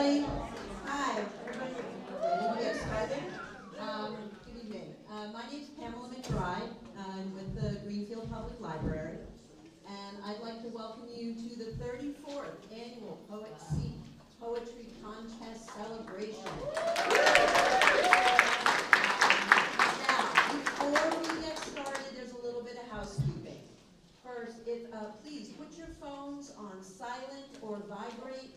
Hi. Hi. Everybody ready to get started? Good evening. My name is Pamela McBride. I'm with the Greenfield Public Library. And I'd like to welcome you to the 34th Annual Poet Seek Poetry Contest Celebration. Now, before we get started, there's a little bit of housekeeping. First, please put your phones on silent or vibrate.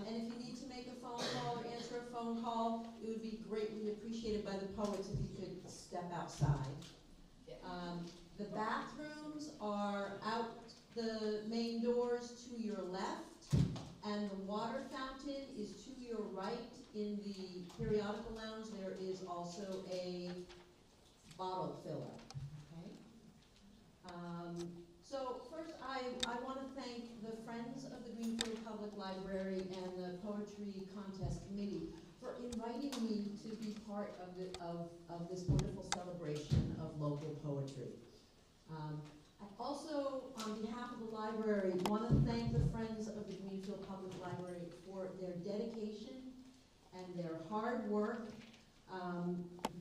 And if you need to make a phone call or answer a phone call, it would be greatly appreciated by the poets if you could step outside. The bathrooms are out the main doors to your left, and the water fountain is to your right. In the periodical lounge, there is also a bottle filler. Okay? So first, I want to thank the Friends of the Greenfield Public Library and the Poetry Contest Committee for inviting me to be part of this wonderful celebration of local poetry. I also, on behalf of the library, want to thank the Friends of the Greenfield Public Library for their dedication and their hard work,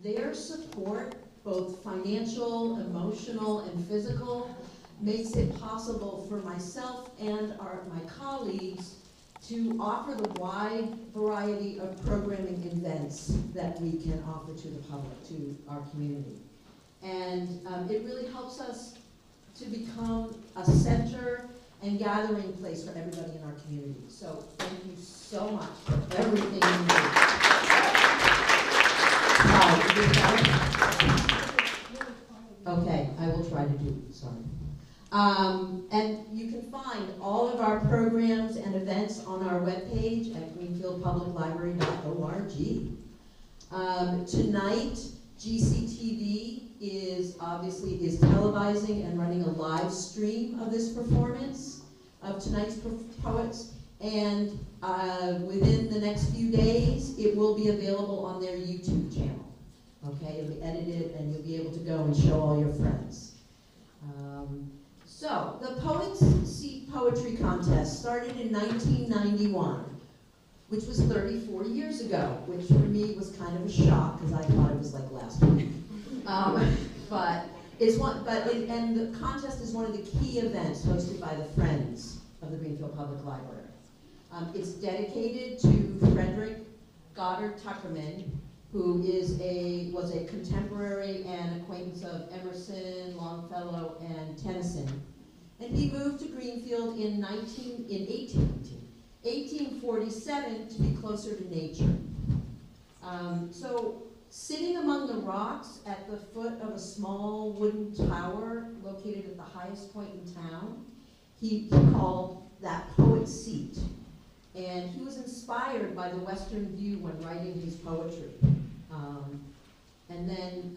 their support, both financial, emotional, and physical, makes it possible for myself and my colleagues to offer the wide variety of programming events that we can offer to the public, to our community. And it really helps us to become a center and gathering place for everybody in our community. So thank you so much for everything you do. Okay, I will try to do, sorry. And you can find all of our programs and events on our webpage at greenfieldpubliclibrary.org. Tonight, GCTV is televising and running a live stream of this performance of tonight's poets. And within the next few days, it will be available on their YouTube channel. Okay, it'll be edited and you'll be able to go and show all your friends. So, the Poets Seek Poetry Contest started in 1991, which was 34 years ago, which for me was kind of a shock because I thought it was like last week. And the contest is one of the key events hosted by the Friends of the Greenfield Public Library. It's dedicated to Frederick Goddard Tuckerman, who was a contemporary and acquaintance of Emerson, Longfellow, and Tennyson. And he moved to Greenfield in 1847 to be closer to nature. So sitting among the rocks at the foot of a small wooden tower located at the highest point in town, he called that Poet's Seat. And he was inspired by the western view when writing his poetry. And then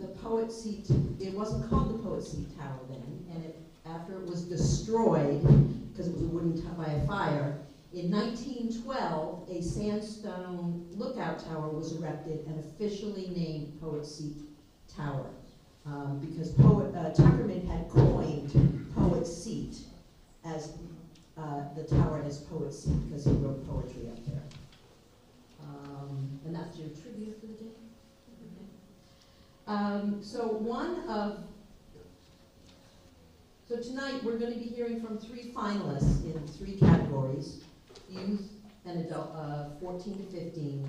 the Poet's Seat, it wasn't called the Poet's Seat Tower then, and after it was destroyed, because it was a wooden tower by a fire, in 1912, a sandstone lookout tower was erected and officially named Poet's Seat Tower, because Tuckerman had coined Poet's Seat as the tower as Poet's Seat because he wrote poetry up there. And that's your trivia for the day. So tonight we're going to be hearing from 3 finalists in 3 categories: youth and adult, 14 to 15.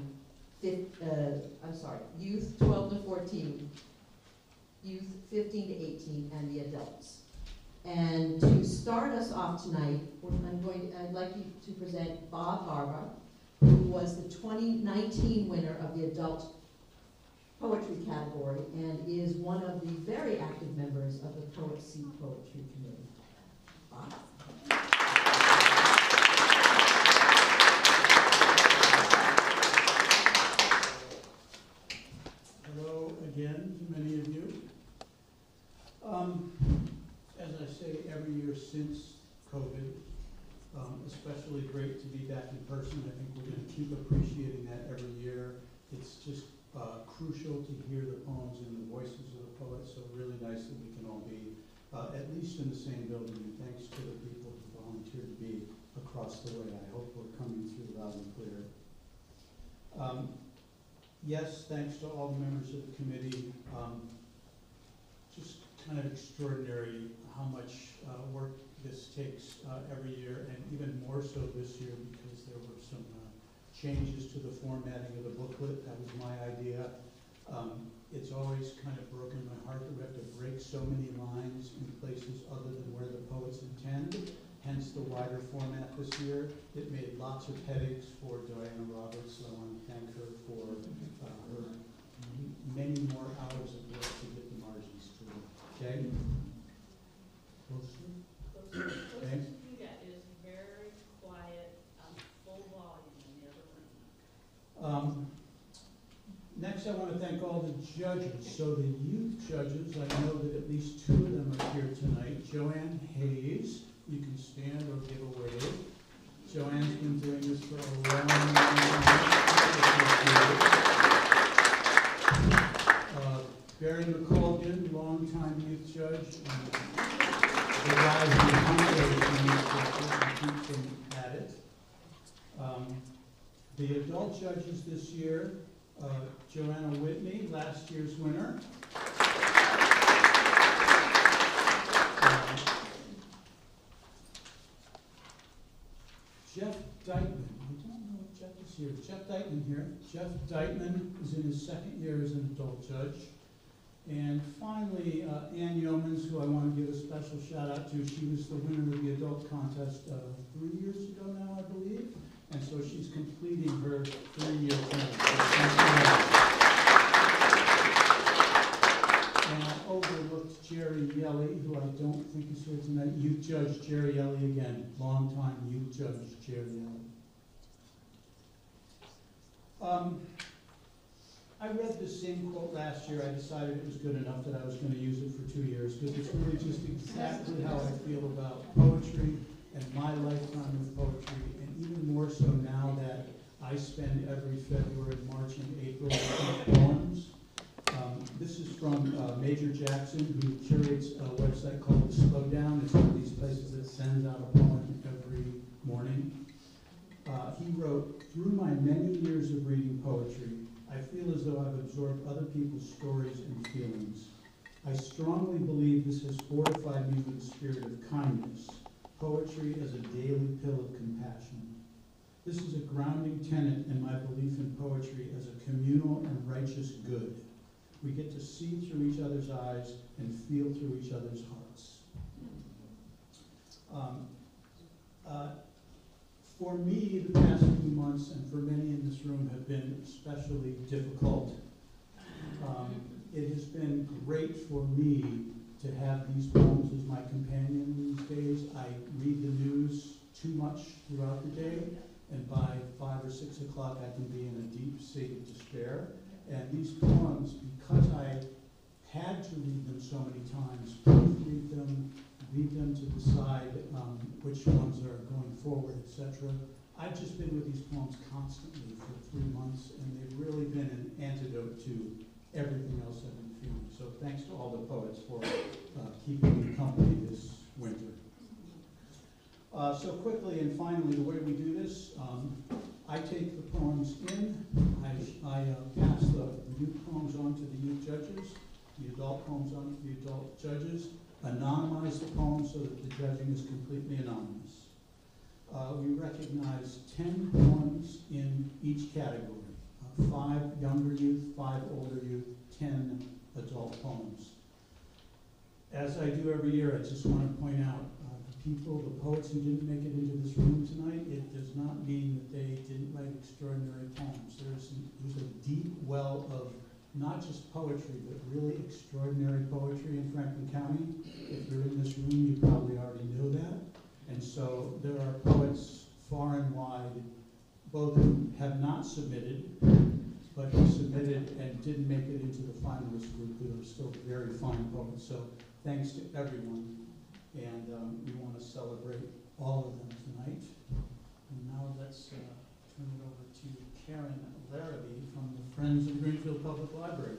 Youth 12 to 14, youth 15 to 18, and the adults. And to start us off tonight, I'd like you to present Bob Barba, who was the 2019 winner of the adult poetry category and is one of the very active members of the Poets Seek Poetry Committee. Bob? Hello again to many of you. As I say every year since COVID, especially great to be back in person. I think we're going to keep appreciating that every year. It's just crucial to hear the poems and the voices of the poets, so really nice that we can all be at least in the same building, and thanks to the people who volunteered to be across the way. I hope we're coming through loud and yes, thanks to all the members of the committee. Just kind of extraordinary how much work this takes every year, and even more so this year because there were some changes to the formatting of the booklet. That was my idea. It's always kind of broken my heart that we have to break so many lines in places other than where the poets intend, hence the wider format this year. It made lots of headaches for Diana Roberts, so I want to thank her for her many more hours of work to get the margins through. Okay? Okay. That is very quiet, full volume in the other room. Next, I want to thank all the judges. So the youth judges, I know that at least 2 of them are here tonight. Joanne Hayes, you can stand or give a wave. Joanne's been doing this for a long time. Barry McColgan, longtime youth judge, and the guy who keeps them at it. The adult judges this year, Joanna Whitney, last year's winner. Jeff Deitman, I don't know if Jeff is here. Jeff Deitman here. Jeff Deitman is in his 2nd year as an adult judge. And finally, Ann Yeomans, who I want to give a special shout out to. She was the winner of the adult contest 3 years ago now, I believe. And so she's completing her 3-year term. And I overlooked Jerry Yelly, who I don't think is here tonight. Youth Judge Jerry Yelly again, longtime Youth Judge Jerry Yelly. I read the same quote last year. I decided it was good enough that I was going to use it for 2 years because it's really just exactly how I feel about poetry and my lifetime with poetry, and even more so now that I spend every February, March, and April with poems. This is from Major Jackson, who curates a website called The Slowdown. It's one of these places that sends out a poem every morning. He wrote, "Through my many years of reading poetry, I feel as though I've absorbed other people's stories and feelings. I strongly believe this has fortified me with a spirit of kindness, poetry as a daily pill of compassion. This is a grounding tenet in my belief in poetry as a communal and righteous good. We get to see through each other's eyes and feel through each other's hearts." For me, the past few months, and for many in this room, have been especially difficult. It has been great for me to have these poems as my companion these days. I read the news too much throughout the day, and by 5 or 6 o'clock I can be in a deep state of despair. And these poems, because I had to read them so many times, read them to decide which ones are going forward, etc. I've just been with these poems constantly for 3 months, and they've really been an antidote to everything else I've been feeling. So thanks to all the poets for keeping me company this winter. So quickly and finally, the way we do this, I take the poems in, I pass the youth poems on to the youth judges, the adult poems on to the adult judges, anonymize the poems so that the judging is completely anonymous. We recognize 10 poems in each category, 5 younger youth, 5 older youth, 10 adult poems. As I do every year, I just want to point out the poets who didn't make it into this room tonight, it does not mean that they didn't write extraordinary poems. There's a deep well of not just poetry, but really extraordinary poetry in Franklin County. If you're in this room, you probably already know that. And so there are poets far and wide, both who have not submitted, but who submitted and didn't make it into the finalist group, who are still very fine poets. So thanks to everyone. And we want to celebrate all of them tonight. And now let's turn it over to Karen Larrabee from the Friends of the Greenfield Public Library.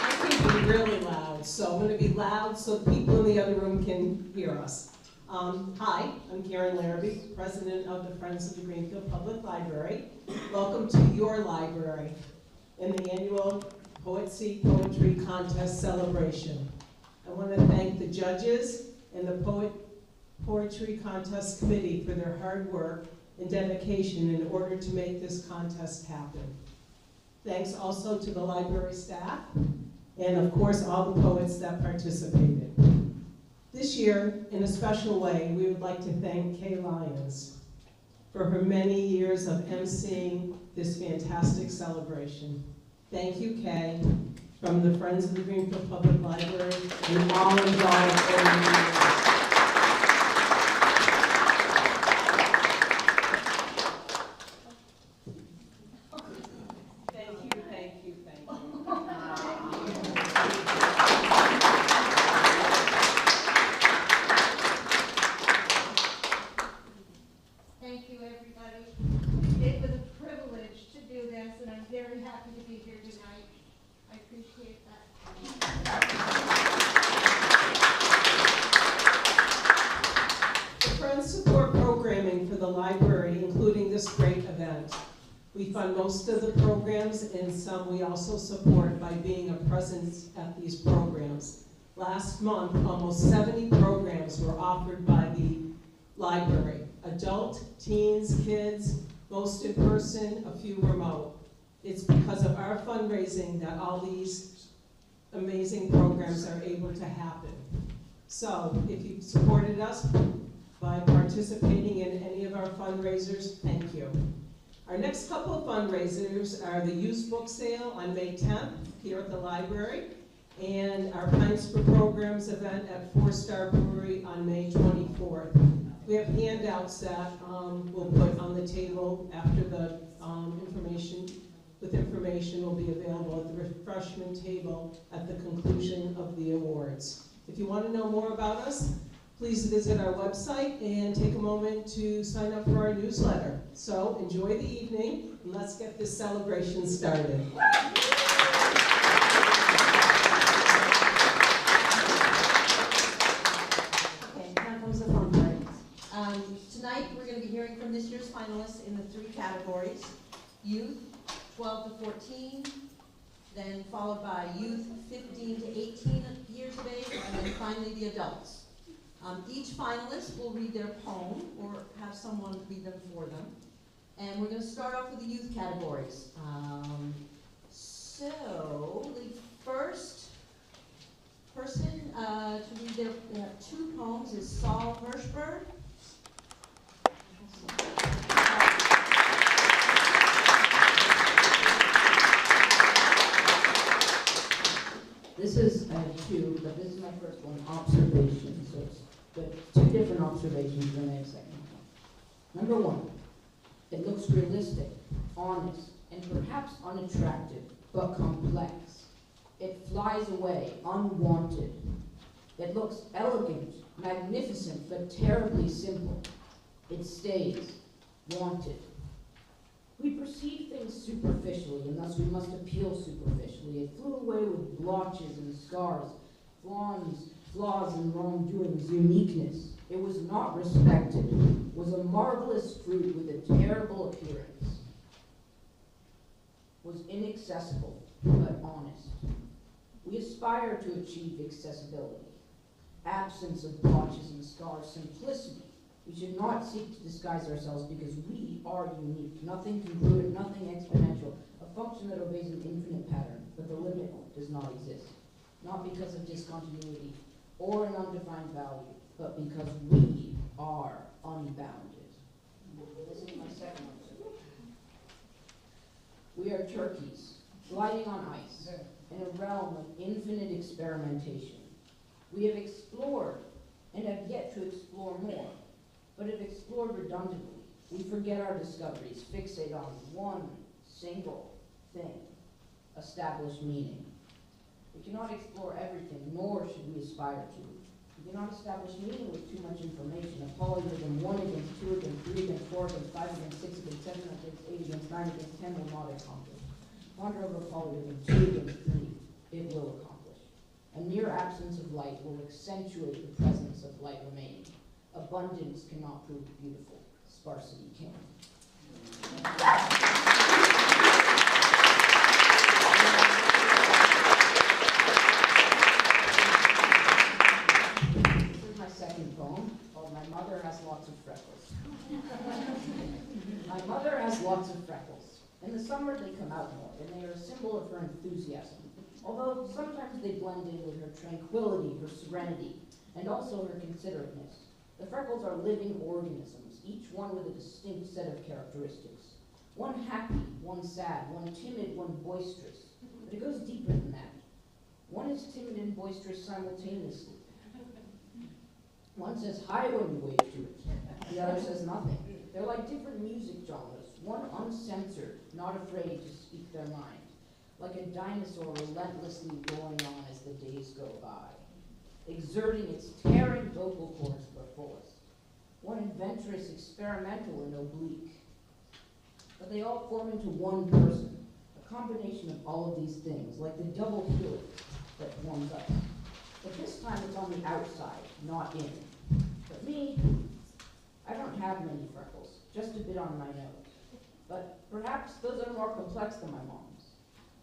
I can be really loud, so I'm going to be loud so people in the other room can hear us. Hi, I'm Karen Larrabee, President of the Friends of the Greenfield Public Library. Welcome to your library in the annual Poetry Contest celebration. I want to thank the judges and the Poetry Contest Committee for their hard work and dedication in order to make this contest happen. Thanks also to the library staff and of course all the poets that participated. This year, in a special way, we would like to thank Kay Lyons for her many years of emceeing this fantastic celebration. Thank you, Kay, from the Friends of the Greenfield Public Library and all involved over the years. Thank you, everybody. It was a privilege to do this, and I'm very happy to be here tonight. I appreciate that. The Friends support programming for the library, including this great event. We fund most of the programs, and some we also support by being a presence at these programs. Last month, almost 70 programs were offered by the library. Adult, teens, kids, most in person, a few remote. It's because of our fundraising that all these amazing programs are able to happen. So if you've supported us by participating in any of our fundraisers, thank you. Our next couple of fundraisers are the used book sale on May 10th here at the library, and our Pints for Programs event at 4-Star Brewery on May 24th. We have handouts that we'll put on the table after the information will be available at the refreshment table at the conclusion of the awards. If you want to know more about us, please visit our website and take a moment to sign up for our newsletter. So enjoy the evening, and let's get this celebration started. Okay, now comes the fun part. Tonight, we're going to be hearing from this year's finalists in the 3 categories: youth, 12 to 14, then followed by youth, 15 to 18 years of age, and then finally the adults. Each finalist will read their poem or have someone read them for them. And we're going to start off with the youth categories. So the first person to read their 2 poems is Saul Hirschberg. This is, I have 2, but this is my first one, observation. So it's but 2 different observations, then I have a second one. Number 1, it looks realistic, honest, and perhaps unattractive, but complex. It flies away, unwanted. It looks elegant, magnificent, but terribly simple. It stays, wanted. We perceive things superficially, and thus we must appeal superficially. It flew away with blotches and scars, flaws and wrongdoings, uniqueness. It was not respected, was a marvelous fruit with a terrible appearance, was inaccessible, but honest. We aspire to achieve accessibility, absence of blotches and scars, simplicity. We should not seek to disguise ourselves because we are unique, nothing congruent, nothing exponential, a function that obeys an infinite pattern, but the limit does not exist. Not because of discontinuity or an undefined value, but because we are unbounded. This is my second one. We are turkeys, gliding on ice, in a realm of infinite experimentation. We have explored and have yet to explore more, but have explored redundantly. We forget our discoveries, fixate on one single thing, established meaning. We cannot explore everything, nor should we aspire to. We cannot establish meaning with too much information. A polygon 1 against 2 against 3 against 4 against 5 against 6 against 7 against 8 against 9 against 10 will not accomplish. Ponder over a polygon 2 against 3, it will accomplish. A near absence of light will accentuate the presence of light remaining. Abundance cannot prove beautiful. Sparsity can. This is my second poem called My Mother Has Lots of Freckles. My mother has lots of freckles. In the summer they come out more, and they are a symbol of her enthusiasm. Although sometimes they blend in with her tranquility, her serenity, and also her considerateness. The freckles are living organisms, each one with a distinct set of characteristics. One happy, one sad, one timid, one boisterous. But it goes deeper than that. One is timid and boisterous simultaneously. One says hi when you wave to it. The other says nothing. They're like different music genres, one uncensored, not afraid to speak their mind. Like a dinosaur relentlessly going on as the days go by, exerting its tearing vocal cords to the fullest. One adventurous, experimental, and oblique. But they all form into one person, a combination of all of these things, like the double helix that forms us. But this time it's on the outside, not in. But me, I don't have many freckles, just a bit on my nose. But perhaps those are more complex than my mom's.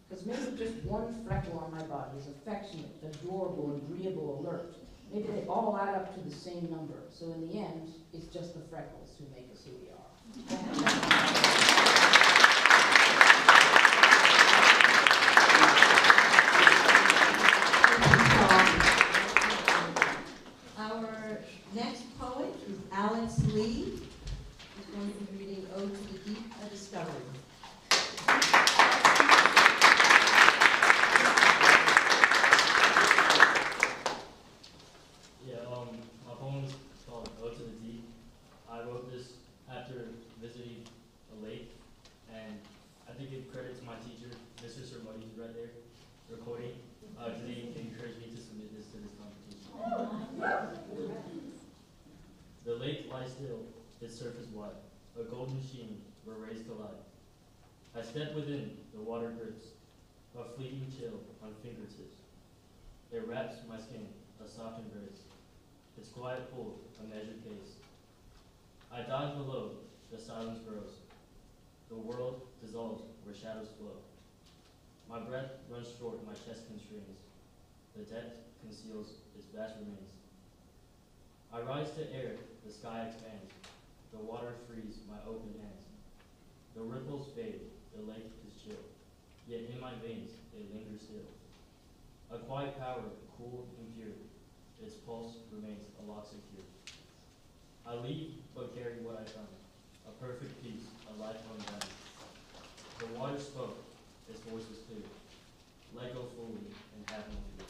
Because maybe just one freckle on my body is affectionate, adorable, agreeable, alert. Maybe they all add up to the same number. So in the end, it's just the freckles who make us who we are. Our next poet is Alex Lee, who's going to be reading Ode to the Deep, A Discovery. My poem is called Ode to the Deep. I wrote this after visiting a lake, and I think it credit to my teacher, Mr. Sermoni, who's right there, recording, because he encouraged me to submit this to this competition. The lake lies still, its surface white, a golden sheen were raised to light. I step within, the water grips, a fleeting chill on fingertips. It wraps my skin, a soft embrace. Its quiet pool, a measured pace. I dive below, the silence grows. The world dissolves where shadows flow. My breath runs short, my chest constrains. The depth conceals its vast remains. I rise to air, the sky expands. The water frees my open hands. The ripples fade, the lake is chill. Yet in my veins, it lingers still. A quiet power, cool and pure. Its pulse remains a lock secure. I leave but carry what I found, a perfect peace, a life undone. The water spoke, its voice was clear. Let go fully and have no fear.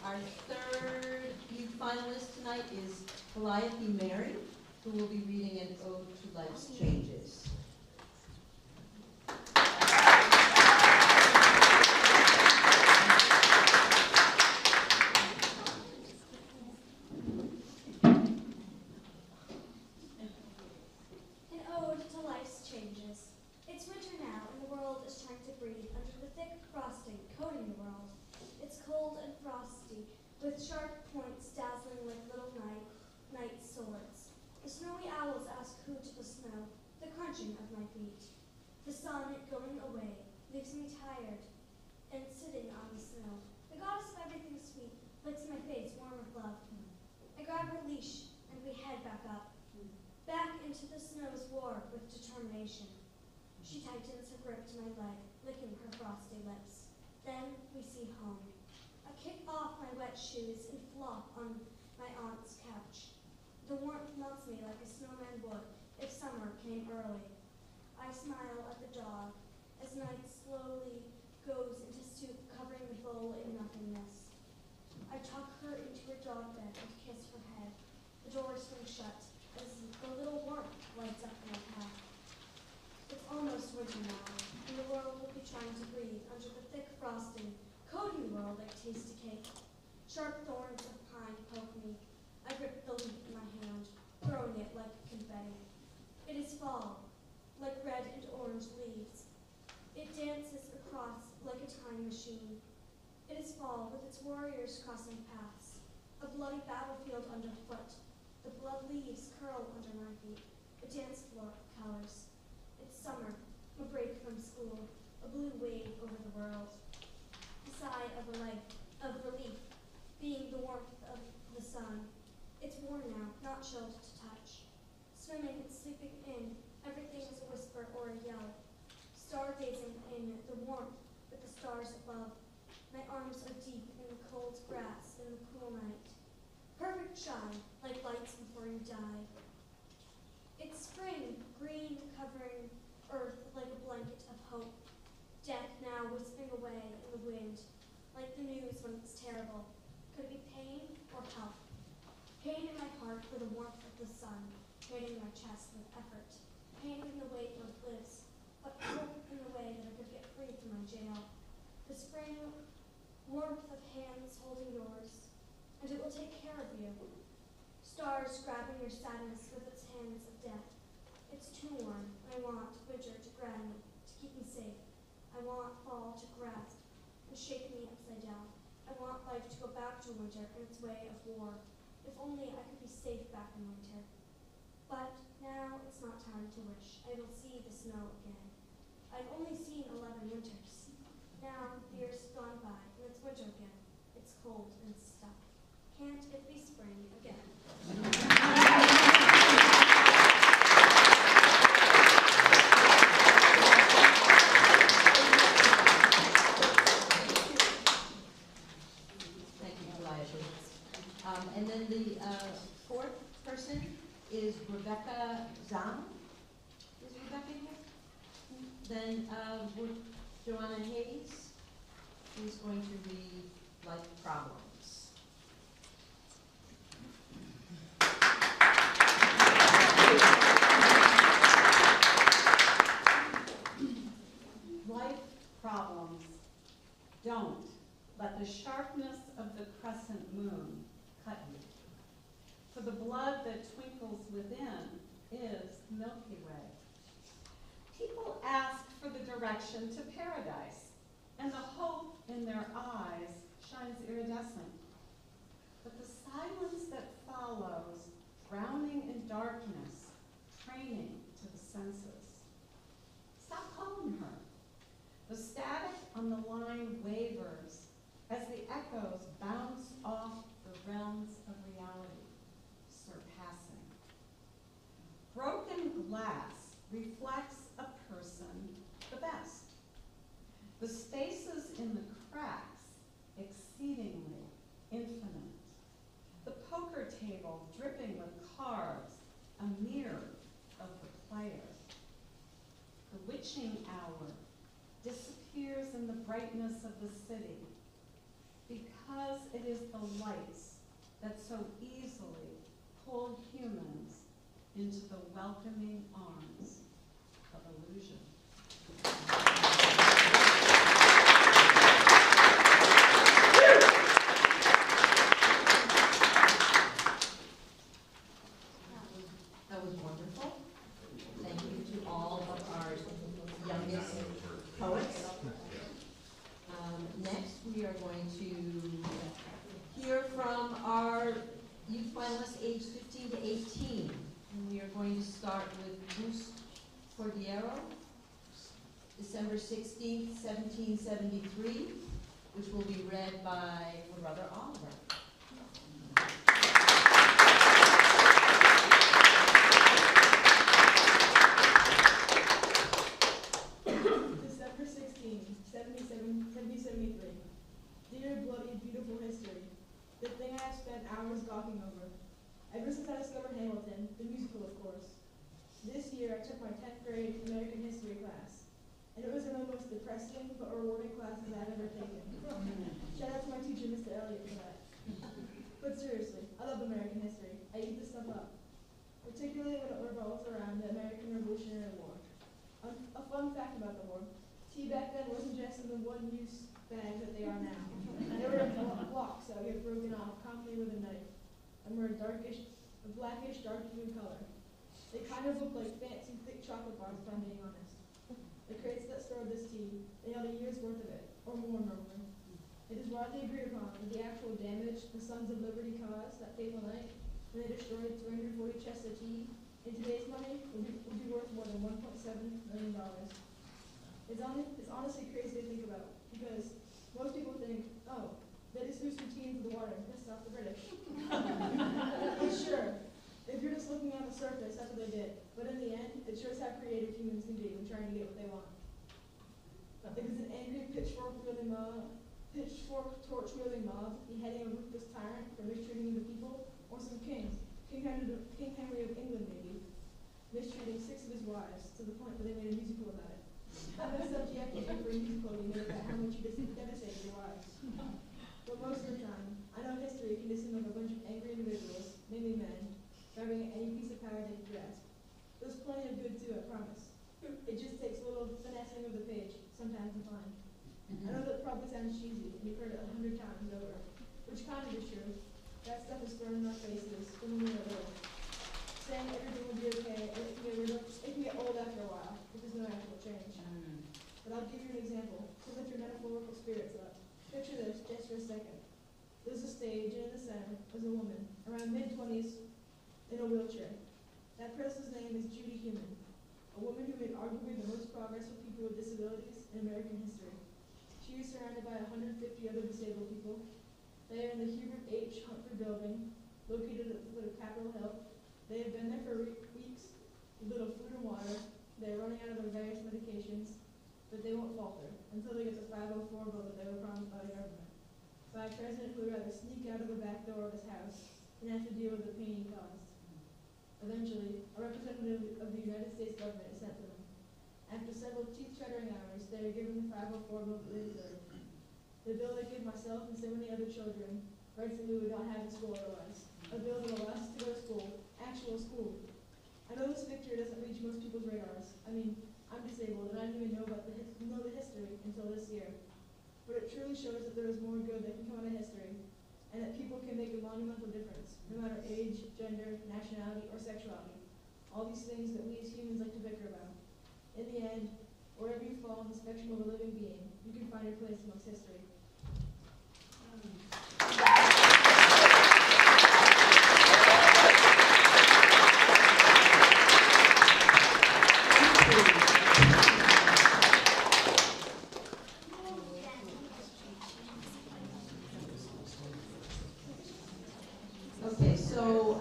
Our third finalist tonight is Calliope Mary, who will be reading an Ode to Life's Changes. An ode to life's changes. It's winter now, and the world is trying to breathe under the thick frosting coating the world. It's cold and frosty, with sharp points dazzling like little night swords. The snowy owls ask who to the snow, the crunching of my feet. The sun going away leaves me tired and sitting on the snow. The goddess of everything sweet licks my face warm with love. I grab her leash and we head back up. Back into the snow's war with determination. She tightens her grip to my leg, licking her frosty lips. Then we see home. I kick off my wet shoes and flop on my aunt's couch. The warmth melts me like a snowman would if summer came early. I smile at the dog as night slowly goes into soup, covering the bowl in nothingness. I tuck her into her dog bed and kiss her head. The door swings shut as the little warmth lights up my path. It's almost winter now, and the world will be trying to breathe under the thick frosting, coating the world like tasty cake. Sharp thorns of pine poke me. I grip the leaf in my hand, throwing it like confetti. It is fall, like red and orange. It dances across like a time machine. It is fall with its warriors crossing paths, a bloody battlefield underfoot. The blood leaves curl under my feet. The dance floor cowers. It's summer, a break from school, a blue wave over the world. A sigh of relief, being the warmth of the sun. It's warm now, not chilled to touch. Swimming and sleeping in, everything is a whisper or a yell. Stargazing in the warmth with the stars above. My arms are deep in the cold grass in the cool night. Perfect shine, like lights before you die. It's spring, green covering earth like a blanket of hope. Death now wisping away in the wind, like the news when it's terrible. Could it be pain or health? Pain in my heart for the warmth of the sun, pain in my chest with effort. Pain in the way it lives, but hope in the way that I could get free from my jail. The spring warmth of hands holding yours, and it will take care of you. Stars grabbing your sadness with its hands of death. It's too warm. I want winter to grab me, to keep me safe. I want fall to grasp and shake me upside down. I want life to go back to winter and its way of war. If only I could be safe back in winter. But now it's not time to wish. I will see the snow again. I've only seen 11 winters. Now the year's gone by and it's winter again. It's cold and stuck. Can't it be spring again? Thank you, Elijah. And then the fourth person is Rebecca Zahn. Is Rebecca here? Then Joanna Hayes is going to read Life Problems. Life problems. Don't let the sharpness of the crescent moon cut you. For the blood that twinkles within is Milky Way. People ask for the direction to paradise, and the hope in their eyes shines iridescent. But the silence that follows, drowning in darkness, training to the senses. Stop calling her. The static on the line wavers as the echoes bounce off the realms of reality, surpassing. Broken glass reflects a person the best. The spaces in the cracks exceedingly infinite. The poker table dripping with cards, a mirror of the player. The witching hour disappears in the brightness of the city because it is the lights that so easily pull humans into the welcoming arms of illusion. That was wonderful. Thank you to all of our youngest poets. Next, we are going to hear from our youth finalists aged 15 to 18. And we are going to start with Bruce Cordero, December 16th, 1773, which will be read by my brother Oliver. December 16, 1773. Dear bloody beautiful history, the thing I have spent hours gawking over. Ever since I discovered Hamilton, the musical of course. This year I took my 10th grade American history class, and it was one of the most depressing but rewarding classes I've ever taken. Shout out to my teacher, Mr. Elliott, for that. But seriously, I love American history. I eat this stuff up, particularly when it revolves around the American Revolutionary War. A fun fact about the war, tea back then wasn't just in the one-use bags that they are now. They were in blocks that would get broken off, commonly with a knife, and were a blackish, dark blue color. They kind of look like fancy, thick chocolate bars, if I'm being honest. The crates that stored this tea sea, they held a year's worth of it, or more normally. It is widely agreed upon that the actual damage the Sons of Liberty caused that fateful night, when they destroyed 340 chests of tea, in today's money would be worth more than $1.7 million. It's honestly crazy to think about, because most people think, oh, they just threw some tea into the water and pissed off the British. But sure, if you're just looking on the surface, that's what they did. But in the end, it shows how creative humans can be when trying to get what they want. Because an angry pitchfork-torch-wielding mob beheading a ruthless tyrant for mistreating the people, or some kings, King Henry of England maybe, mistreating 6 of his wives to the point that they made a musical about it. How messed up do you have to be for a musical to make about how much you devastated your wives? But most of the time, I know history can just seem like a bunch of angry individuals, mainly men, grabbing at any piece of power they can grasp. There's plenty of good too, I promise. It just takes a little finessing of the page, sometimes to find. I know that probably sounds cheesy, and you've heard it 100 times over, which kind of is true. That stuff is thrown in our faces from when we were little. Saying everything will be okay, and it can get old after a while, if there's no actual change. But I'll give you an example, to lift your metaphorical spirits up. Picture this, just for a second. There's a stage, and in the center is a woman, around mid-20s, in a wheelchair. That person's name is Judy Heumann, a woman who made arguably the most progress with people with disabilities in American history. She is surrounded by 150 other disabled people. They are in the Hubert H. Humphrey Building, located at the foot of Capitol Hill. They have been there for weeks with little food and water. They are running out of their various medications, but they won't falter until they get the 504 vote that they were promised by the government. By a president who would rather sneak out of the back door of his house than have to deal with the pain he caused. Eventually, a representative of the United States government is sent to them. After several teeth-chattering hours, they are given the 504 vote that they deserve. The bill that gives myself and so many other children rights that we would not have in school otherwise. A bill that allows us to go to school, actual school. I know this victory doesn't reach most people's radars. I mean, I'm disabled and I didn't even know the history until this year. But it truly shows that there is more good that can come out of history, and that people can make a monumental difference, no matter age, gender, nationality, or sexuality. All these things that we as humans like to bicker about. In the end, wherever you fall on the spectrum of a living being, you can find your place amongst history. Okay, so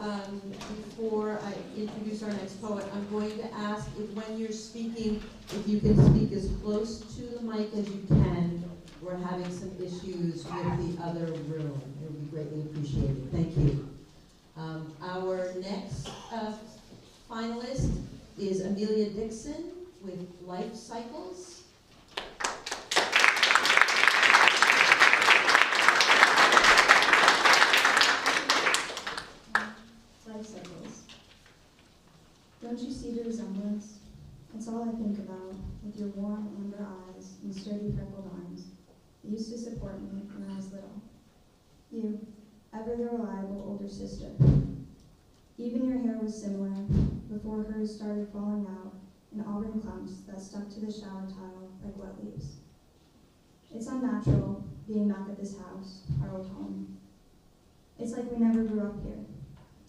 before I introduce our next poet, I'm going to ask if when you're speaking, if you can speak as close to the mic as you can. We're having some issues with the other room. It would be greatly appreciated. Thank you. Our next finalist is Amelia Dixon with Life Cycles. Life cycles. Don't you see the resemblance? It's all I think about, with your warm amber eyes and sturdy freckled arms. You used to support me when I was little. You, ever the reliable older sister. Even your hair was similar, before hers started falling out in auburn clumps that stuck to the shower tile like wet leaves. It's unnatural, being back at this house, our old home. It's like we never grew up here.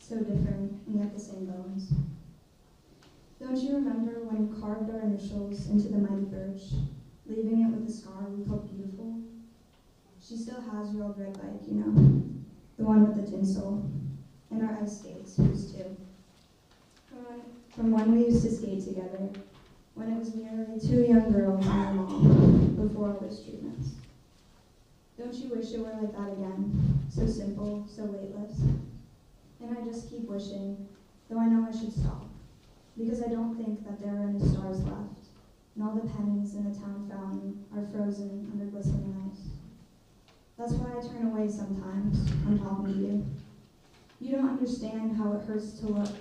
So different, and yet the same bones. Don't you remember when you carved our initials into the mighty birch, leaving it with a scar we called beautiful? She still has your old red bike, you know, the one with the tinsel, and our ice skates, hers too. From when we used to skate together, when it was merely 2 young girls and their mom, before all those treatments. Don't you wish it were like that again, so simple, so weightless? And I just keep wishing, though I know I should stop, because I don't think that there are any stars left, and all the pennies in the town fountain are frozen under glistening ice. That's why I turn away sometimes when talking to you. You don't understand how it hurts to look,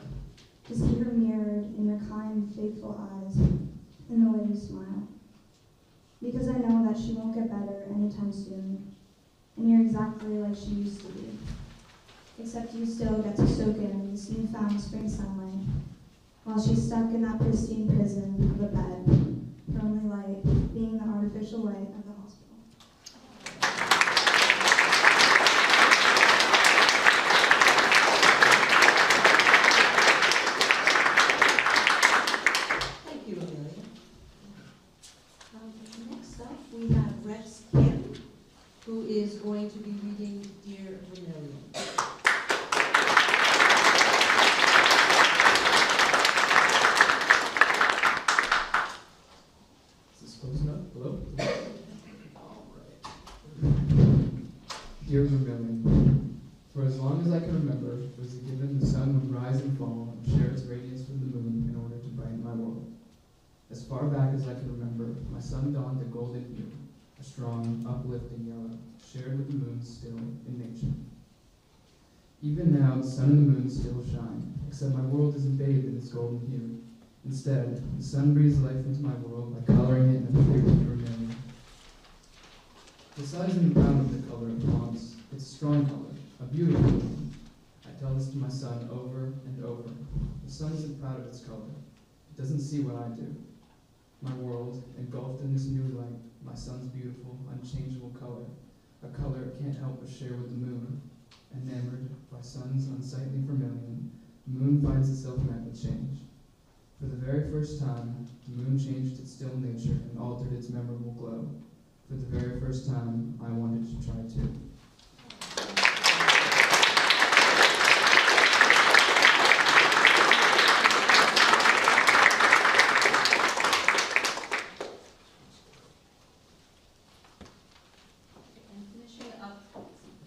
to see her mirrored in your kind, faithful eyes, in the way you smile. Because I know that she won't get better anytime soon, and you're exactly like she used to be. Except you still get to soak in this newfound spring sunlight, while she's stuck in that pristine prison of a bed, her only light being the art artificial light of the hospital. Thank you, Amelia. Next up, we have Rex Kim, who is going to be reading Dear Vermilion. Is this close enough? Hello? All right. Dear Vermilion, for as long as I can remember, it was given the sun would rise and fall and share its radiance with the moon in order to brighten my world. As far back as I can remember, my sun dawned a golden hue, a strong, uplifting yellow, shared with the moon still in nature. Even now, the sun and the moon still shine, except my world isn't bathed in its golden hue. Instead, the sun breathes life into my world by coloring it in a clear vermilion. The sun isn't proud of the color it wants. It's a strong color, a beautiful one. I tell this to my son over and over. The sun isn't proud of its color. It doesn't see what I do. My world, engulfed in this new light, my sun's beautiful, unchangeable color, a color it can't help but share with the moon. Enamored by sun's unsightly vermilion, the moon finds itself met with change. For the very first time, the moon changed its still nature and altered its memorable glow. For the very first time, I wanted to try too.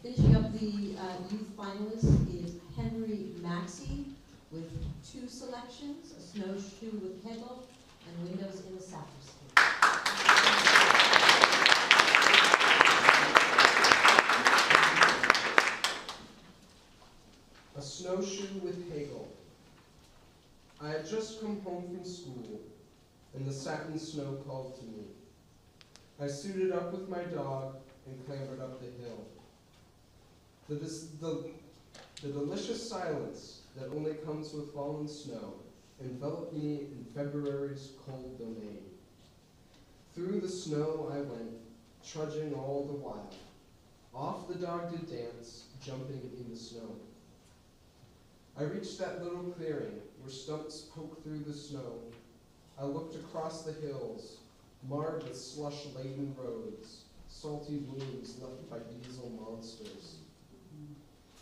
Finishing up the youth finalists is Henry Maxey with 2 selections, A Snowshoe with Hegel and Windows in the Sacristy. A Snowshoe with Hegel. I had just come home from school, and the satin snow called to me. I suited up with my dog and clambered up the hill. The delicious silence that only comes with fallen snow enveloped me in February's cold domain. Through the snow I went, trudging all the while. Off the dog did dance, jumping in the snow. I reached that little clearing where stumps poke through the snow. I looked across the hills, marred with slush-laden roads, salty wounds left by diesel monsters.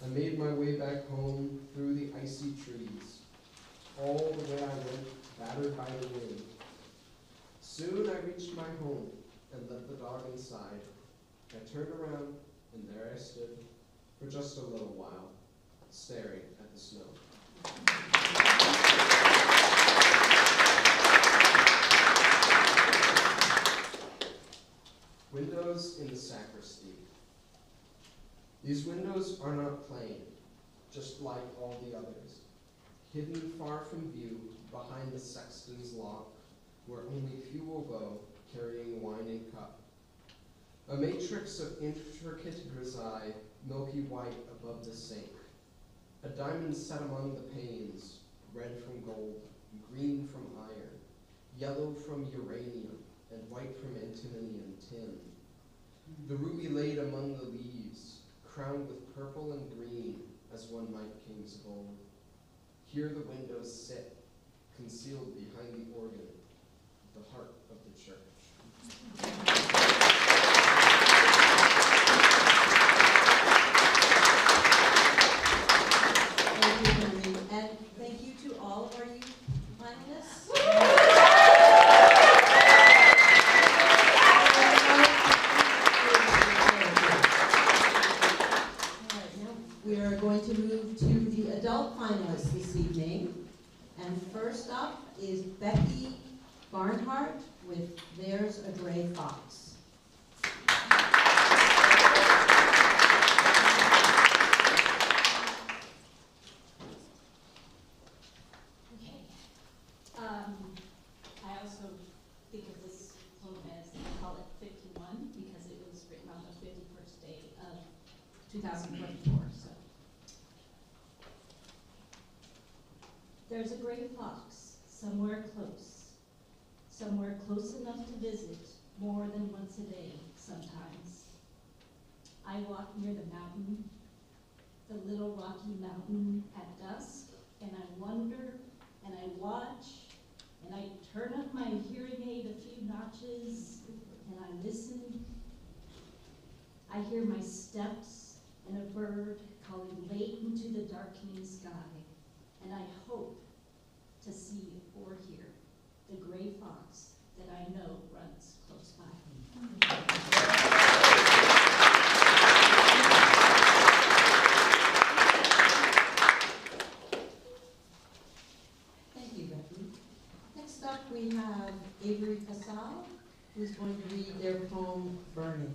I made my way back home through the icy trees. All the way I went, battered by the wind. Soon I reached my home and let the dog inside. I turned around, and there I stood for just a little while, staring at the snow. Windows in the sacristy. These windows are not plain, just like all the others. Hidden far from view, behind the sexton's lock, where only few will go, carrying wine and cup. A matrix of intricate grisaille, milky white above the sink. A diamond set among the panes, red from gold, green from iron, yellow from uranium, and white from antimony and tin. The ruby laid among the leaves, crowned with purple and green, as one might kings of old. Here the windows sit, concealed behind the organ, the heart of the church. Thank you, Henry, and thank you to all of our youth finalists. We are going to move to the adult finalists this evening. And first up is Becky Barnhart with There's a Gray Fox. Okay. I also think of this poem as, I call it 51, because it was written on the 51st day of 2024, so. There's a gray fox somewhere close enough to visit more than once a day sometimes. I walk near the mountain, the little rocky mountain at dusk, and I wonder, and I watch, and I turn up my hearing aid a few notches, and I listen. I hear my steps and a bird calling late into the darkening sky, and I hope to see or hear the gray fox that I know runs close by. Thank you, Becky. Next up, we have Avery Casal, who's going to read their poem, Burning.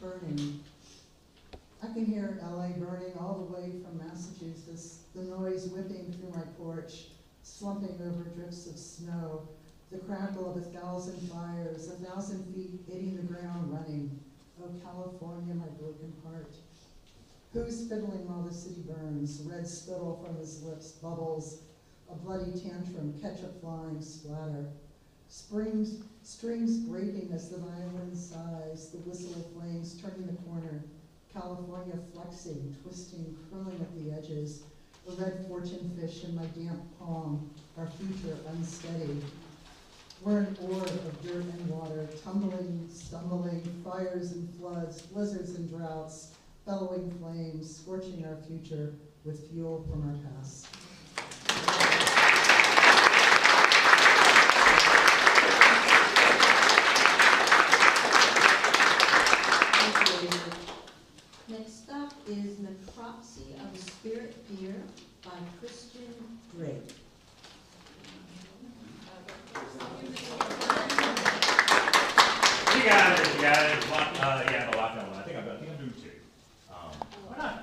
Burning. I can hear LA burning all the way from Massachusetts, the noise whipping through my porch, slumping over drifts of snow, the crackle of 1,000 fires, 1,000 feet hitting the ground running. Oh, California, my broken heart. Who's fiddling while the city burns? Red spittle from his lips, bubbles, a bloody tantrum, ketchup flying, splatter. Strings breaking as the violin sighs, the whistle of flames turning the corner. California flexing, twisting, curling at the edges. A red fortune fish in my damp palm, our future unsteady. We're an orb of dirt and water, tumbling, stumbling, fires and floods, blizzards and droughts, bellowing flames, scorching our future with fuel from our past. Next up is Necropsy of a Spirit Deer by Christian Drake. You got it. Yeah, the lockdown one. I think I'm doing two. Why not?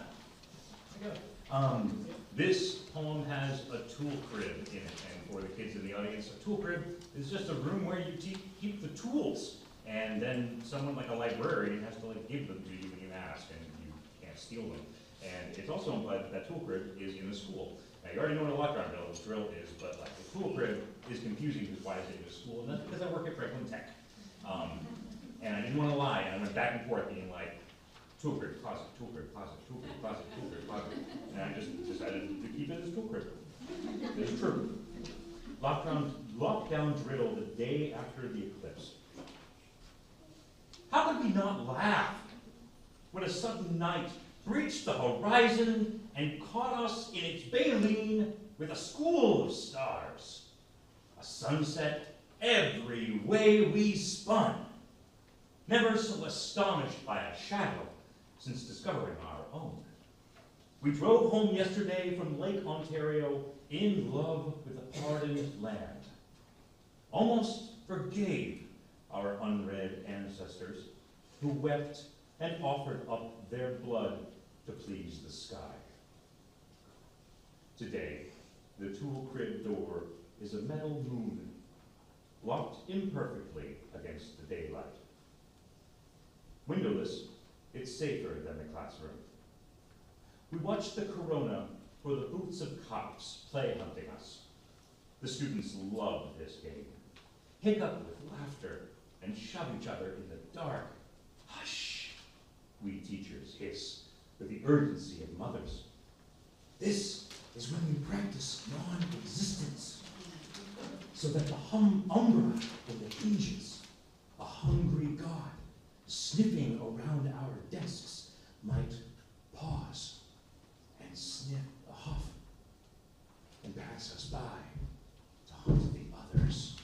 There you go. This poem has a tool crib in it, and for the kids in the audience, a tool crib is just a room where you keep the tools, and then someone like a librarian has to give them to you when you ask, and you can't steal them. And it's also implied that that tool crib is in the school. Now, you already know what a lockdown drill is, but the tool crib is confusing because why is it in the school? And that's because I work at Franklin Tech. And I didn't want to lie, and I went back and forth being like, tool crib, closet, tool crib, closet, tool crib, closet, tool crib, closet. And I just decided to keep it as tool crib. It's true. Lockdown drill the day after the eclipse. How could we not laugh when a sudden night breached the horizon and caught us in its baleen with a school of stars? A sunset every way we spun. Never so astonished by a shadow since discovering our own. We drove home yesterday from Lake Ontario in love with a pardoned land. Almost forgave our unread ancestors who wept and offered up their blood to please the sky. Today, the tool crib door is a metal moon, locked imperfectly against the daylight. Windowless, it's safer than the classroom. We watch the corona for the boots of cops play hunting us. The students love this game. Hiccup with laughter and shove each other in the dark. Hush, we teachers hiss with the urgency of mothers. This is when we practice non-existence, so that the umbra of the hinges, a hungry god sniffing around our desks, might pause and sniff a huff and pass us by to hunt the others.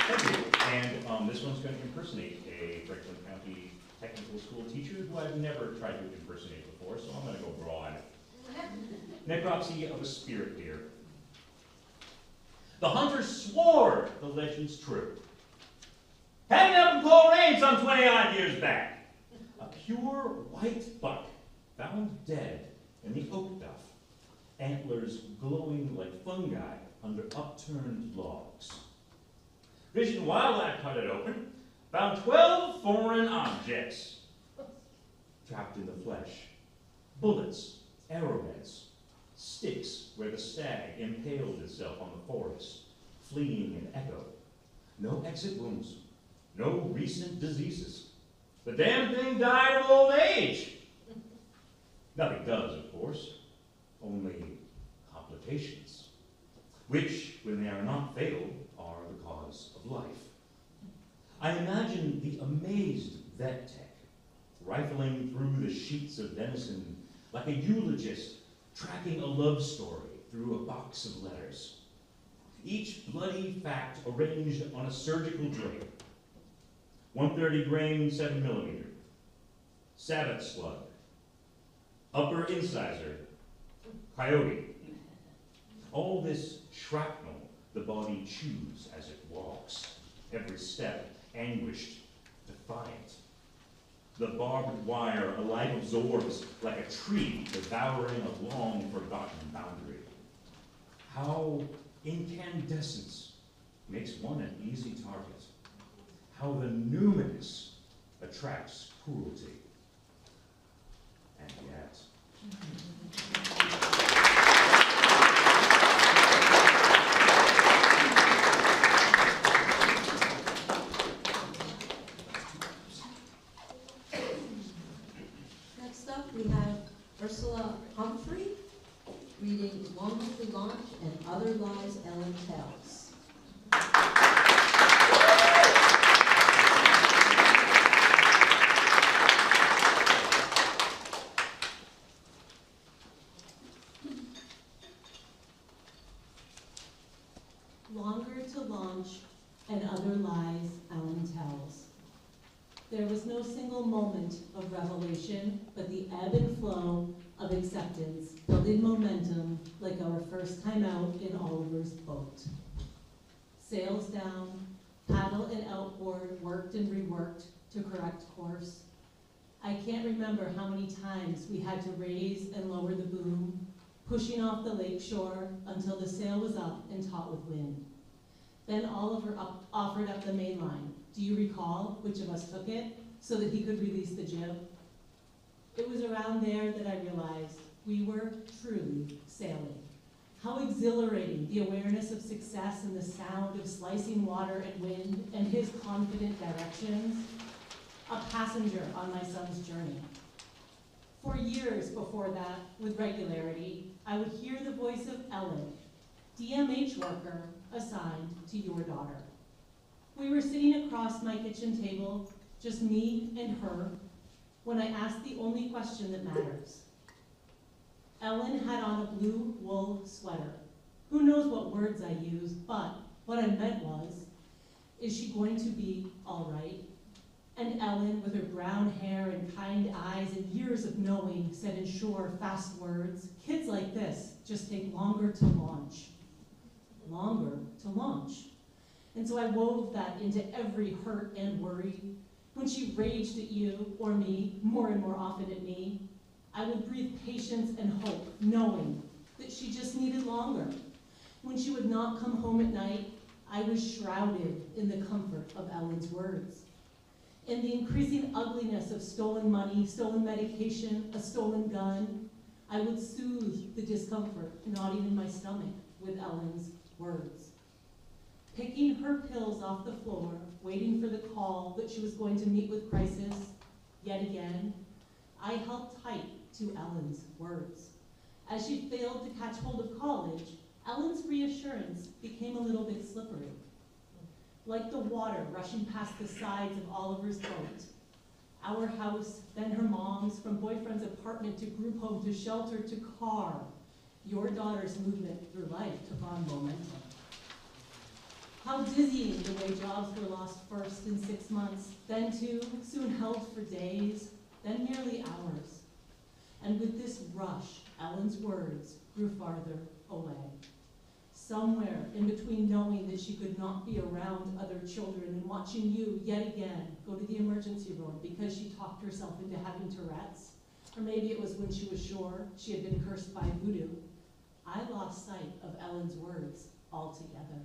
Thank you. And this one's going to impersonate a Franklin County technical school teacher who I've never tried to impersonate before, so I'm going to go broad. Necropsy of a spirit deer. The hunter swore the legend's true. Hanging up in Coal Range some 20-odd years back. A pure white buck found dead in the oak duff, antlers glowing like fungi under upturned logs. Vision Wild I cut it open, found 12 foreign objects trapped in the flesh. Bullets, arrowheads, sticks where the stag impaled itself on the forest, fleeing an echo. No exit wounds, no recent diseases. The damn thing died of old age. Nothing does, of course, only complications, which, when they are not fatal, are the cause of life. I imagine the amazed vet tech rifling through the sheets of venison like a eulogist tracking a love story through a box of letters. Each bloody fact arranged on a surgical drape. 130 grain, 7mm. Sabbath slug. Upper incisor. Coyote. All this shrapnel the body chews as it walks. Every step anguished, defiant. The barbed wire alike absorbs like a tree devouring a long-forgotten boundary. How incandescence makes one an easy target. How the numinous attracts cruelty. And yet... Next up, we have Ursula Humphrey reading Longer to Launch and Other Lies Ellen Tells. Longer to Launch and Other Lies Ellen Tells. There was no single moment of revelation, but the ebb and flow of acceptance, building momentum like our first time out in Oliver's boat. Sails down, paddle and outboard worked and reworked to correct course. I can't remember how many times we had to raise and lower the boom, pushing off the lakeshore until the sail was up and taut with wind. Then Oliver offered up the main line. Do you recall which of us took it, so that he could release the jib? It was around there that I realized we were truly sailing. How exhilarating the awareness of success and the sound of slicing water and wind and his confident directions. A passenger on my son's journey. For years before that, with regularity, I would hear the voice of Ellen, DMH worker assigned to your daughter. We were sitting across my kitchen table, just me and her, when I asked the only question that matters. Ellen had on a blue wool sweater. Who knows what words I used, but what I meant was, is she going to be all right? And Ellen, with her brown hair and kind eyes and years of knowing, said in sure, fast words, kids like this just take longer to launch. Longer to launch. And so I wove that into every hurt and worry. When she raged at you or me, more and more often at me, I would breathe patience and hope, knowing that she just needed longer. When she would not come home at night, I was shrouded in the comfort of Ellen's words. In the increasing ugliness of stolen money, stolen medication, a stolen gun, I would soothe the discomfort gnawing in my stomach with Ellen's words. Picking her pills off the floor, waiting for the call that she was going to meet with crisis, yet again, I held tight to Ellen's words. As she failed to catch hold of college, Ellen's reassurance became a little bit slippery. Like the water rushing past the sides of Oliver's boat. Our house, then her mom's, from boyfriend's apartment to group home to shelter to car. Your daughter's movement through life took on momentum. How dizzying the way jobs were lost first in 6 months, then 2, soon held for days, then merely hours. And with this rush, Ellen's words grew farther away. Somewhere in between knowing that she could not be around other children and watching you yet again go to the emergency room because she talked herself into having Tourette's, or maybe it was when she was sure she had been cursed by voodoo, I lost sight of Ellen's words altogether.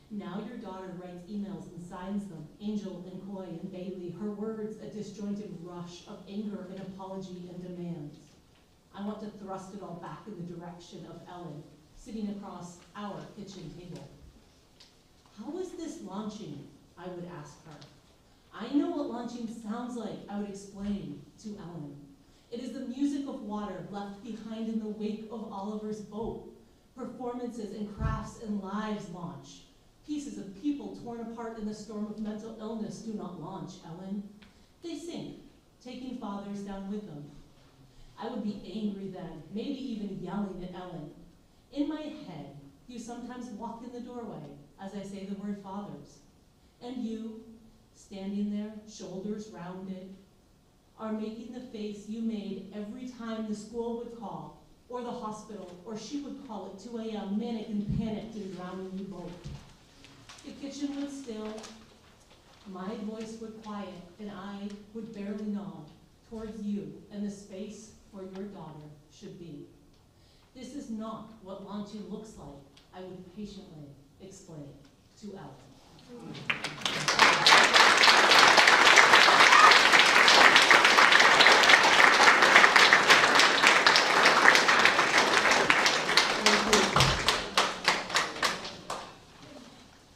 Now your daughter writes emails and signs them, Angel and Coy and Bailey, her words a disjointed rush of anger and apology and demands. I want to thrust it all back in the direction of Ellen, sitting across our kitchen table. How is this launching? I would ask her. I know what launching sounds like, I would explain to Ellen. It is the music of water left behind in the wake of Oliver's boat. Performances and crafts and lives launch. Pieces of people torn apart in the storm of mental illness do not launch, Ellen. They sink, taking fathers down with them. I would be angry then, maybe even yelling at Ellen. In my head, you sometimes walk in the doorway as I say the word fathers. And you, standing there, shoulders rounded, are making the face you made every time the school would call, or the hospital, or she would call at 2 a.m., manic and panicked and drowning you both. The kitchen would still, my voice would quiet, and I would barely nod towards you and the space for your daughter should be. This is not what launching looks like, I would patiently explain to Ellen.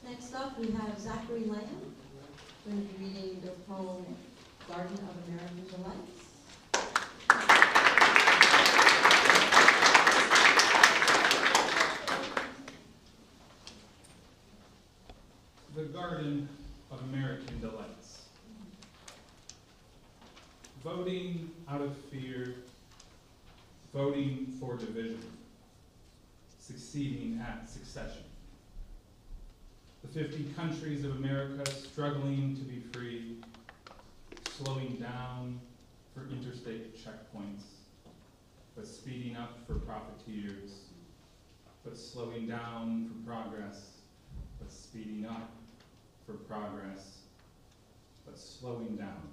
Next up, we have Zachary Lamb, going to be reading the poem Garden of American Delights. The Garden of American Delights. Voting out of fear, voting for division, succeeding at succession. The 50 countries of America struggling to be free, slowing down for interstate checkpoints, but speeding up for profiteers, but slowing down for progress, but speeding up for progress, but slowing down,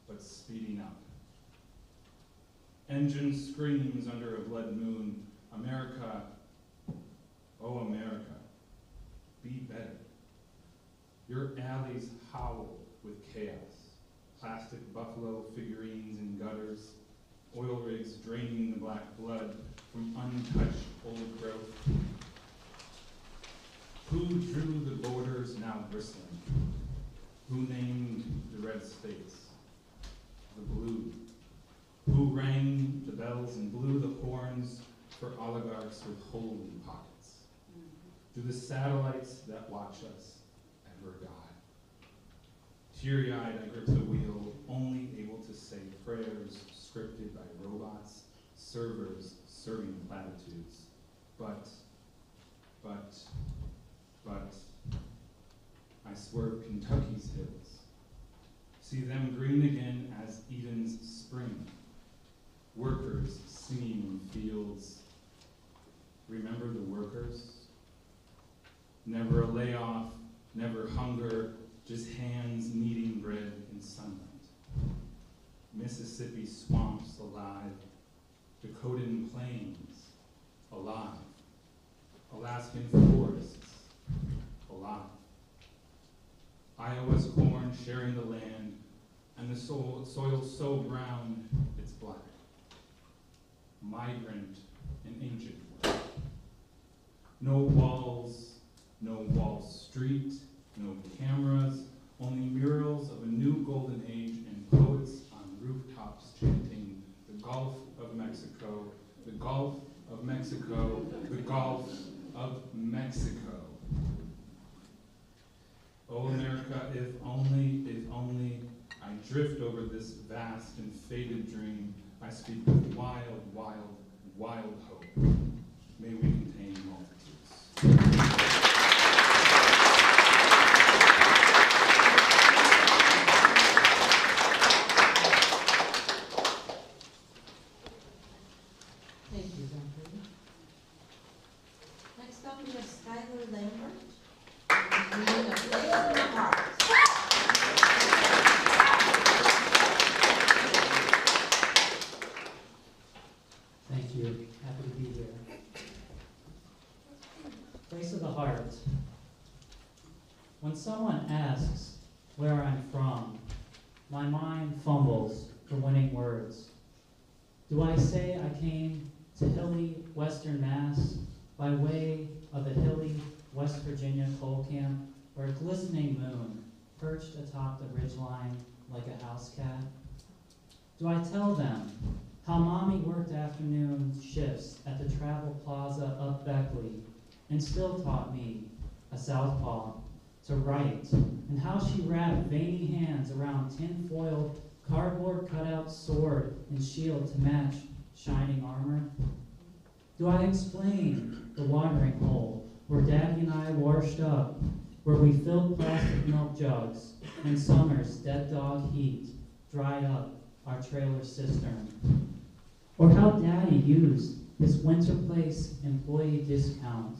but speeding up. Engine screams under a blood moon, America, oh America, be better. Your alleys howl with chaos, plastic buffalo figurines in gutters, oil rigs draining the black blood from untouched old growth. Who drew the borders now bristling? Who named the red states? The blue. Who rang the bells and blew the horns for oligarchs with holes in pockets? Do the satellites that watch us ever die? Teary-eyed, I grip the wheel, only able to say prayers scripted by robots, servers serving platitudes. But, I swerve Kentucky's hills. See them green again as Eden's spring. Workers singing in fields. Remember the workers? Never a layoff, never hunger, just hands kneading bread in sunlight. Mississippi swamps alive, Dakotan plains alive, Alaskan forests alive. Iowa's corn sharing the land, and the soil so brown it's black. Migrant and ancient. No walls, no Wall Street, no cameras, only murals of a new golden age and poets on rooftops chanting the Gulf of Mexico, the Gulf of Mexico, the Gulf of Mexico. Oh America, if only I drift over this vast and faded dream, I speak with wild, wild, wild hope. May we contain multitudes. Thank you, Zachary. Next up, we have Skylar Lambert. Reading A Place in the Heart. Thank you. Happy to be here. Place of the heart. When someone asks where I'm from, my mind fumbles for winning words. Do I say I came to hilly Western Mass by way of a hilly West Virginia coal camp where a glistening moon perched atop the ridgeline like a house cat? Do I tell them how mommy worked afternoon shifts at the Travel Plaza up Beckley and still taught me, a southpaw, to write, and how she wrapped veiny hands around tin-foiled, cardboard cutout sword and shield to match shining armor? Do I explain the watering hole where Daddy and I washed up, where we filled plastic milk jugs and summer's dead dog heat dried up our trailer cistern? Or how Daddy used his winter place employee discount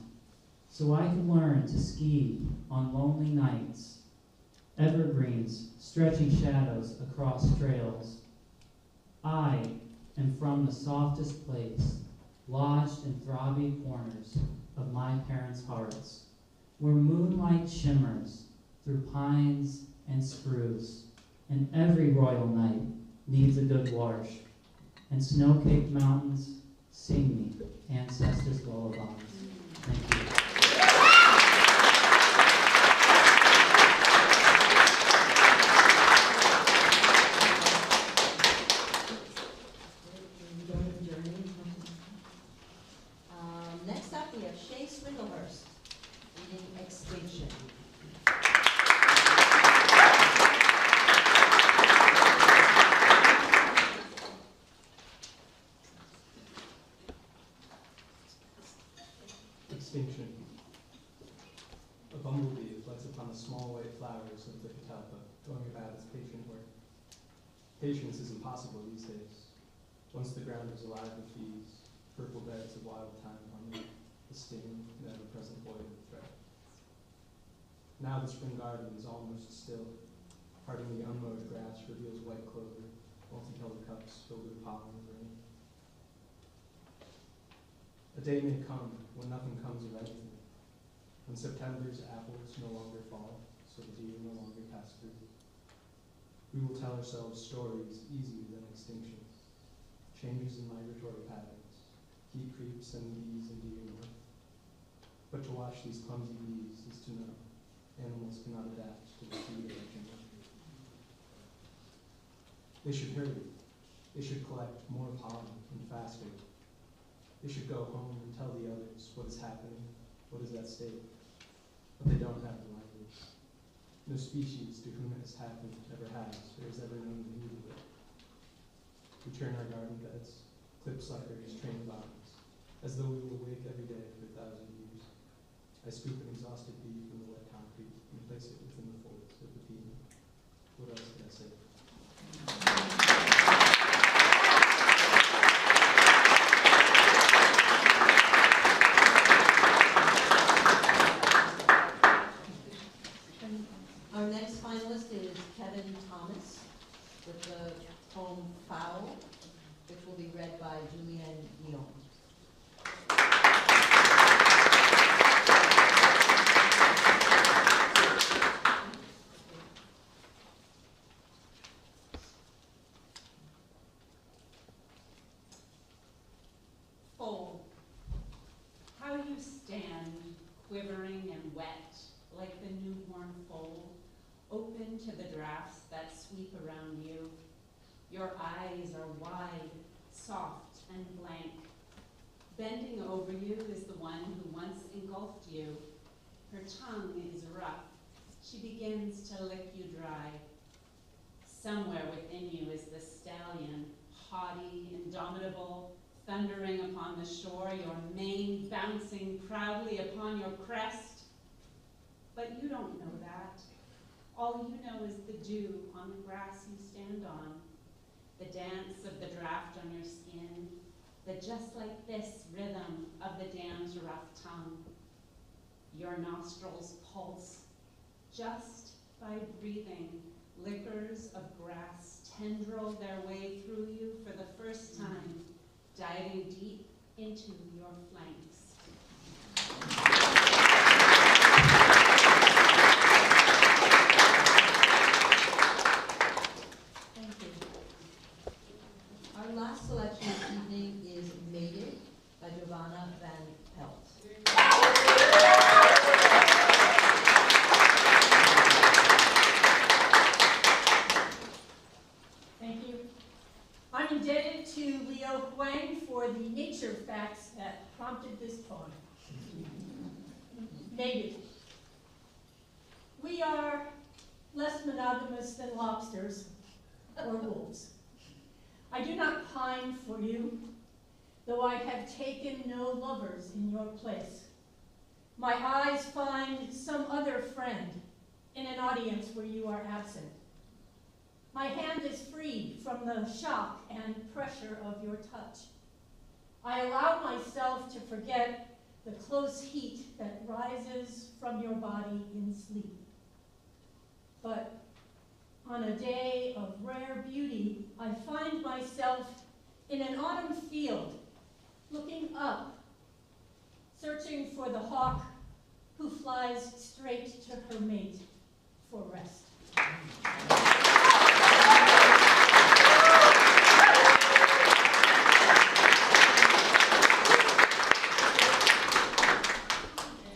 so I could learn to ski on lonely nights, evergreens stretching shadows across trails. I am from the softest place, lodged in throbby corners of my parents' hearts, where moonlight shimmers through pines and spruce, and every royal night needs a good wash, and snow-caked mountains sing me ancestors' lullabies. Thank you. Next up, we have Shay Swinglehurst reading Extinction. Extinction. A bumblebee lights upon the small white flowers of the catalpa, going about its patient work. Patience is impossible these days. Once the ground is alive with bees, purple beds of wild thyme on the sting and ever-present void of threat. Now the spring garden is almost still. Parting the unmowed grass reveals white clover, multicolored cups filled with pollen and rain. A day may come when nothing comes of anything, when September's apples no longer fall, so the deer no longer pass through. We will tell ourselves stories easier than extinction, changes in migratory patterns, heat creeps and bees and deer north. But to watch these clumsy bees is to know animals cannot adapt to the speed of change. They should hurry. They should collect more pollen and faster. They should go home and tell the others what is happening, what is at stake. But they don't have the language. No species to whom it has happened ever has, or has ever known the need of it. We turn our garden beds, clip suckers, train vines, as though we will wake every day for 1,000 years. I scoop an exhausted bee from the wet concrete and place it within the folds of the pea. What else can I say? Our next finalist is Kevin Thomas with the poem Foul, which will be read by Julianne Guillaume. Foal, how you stand, quivering and wet, like the newborn foal, open to the drafts that sweep around you. Your eyes are wide, soft, and blank. Bending over you is the one who once engulfed you. Her tongue is rough. She begins to lick you dry. Somewhere within you is the stallion, haughty, indomitable, thundering upon the shore, your mane bouncing proudly upon your crest. But you don't know that. All you know is the dew on the grass you stand on, the dance of the draft on your skin, the just like this rhythm of the dam's rough tongue. Your nostrils pulse just by breathing. Liquors of grass tendril their way through you for the first time, diving deep into your flanks. Ivana Van Pelt. Thank you. I'm indebted to Leo Huang for the nature facts that prompted this poem. Native. We are less monogamous than lobsters or wolves. I do not pine for you, though I have taken no lovers in your place. My eyes find some other friend in an audience where you are absent. My hand is free from the shock and pressure of your touch. I allow myself to forget the close heat that rises from your body in sleep. But on a day of rare beauty, I find myself in an autumn field, looking up, searching for the hawk who flies straight to her mate for rest.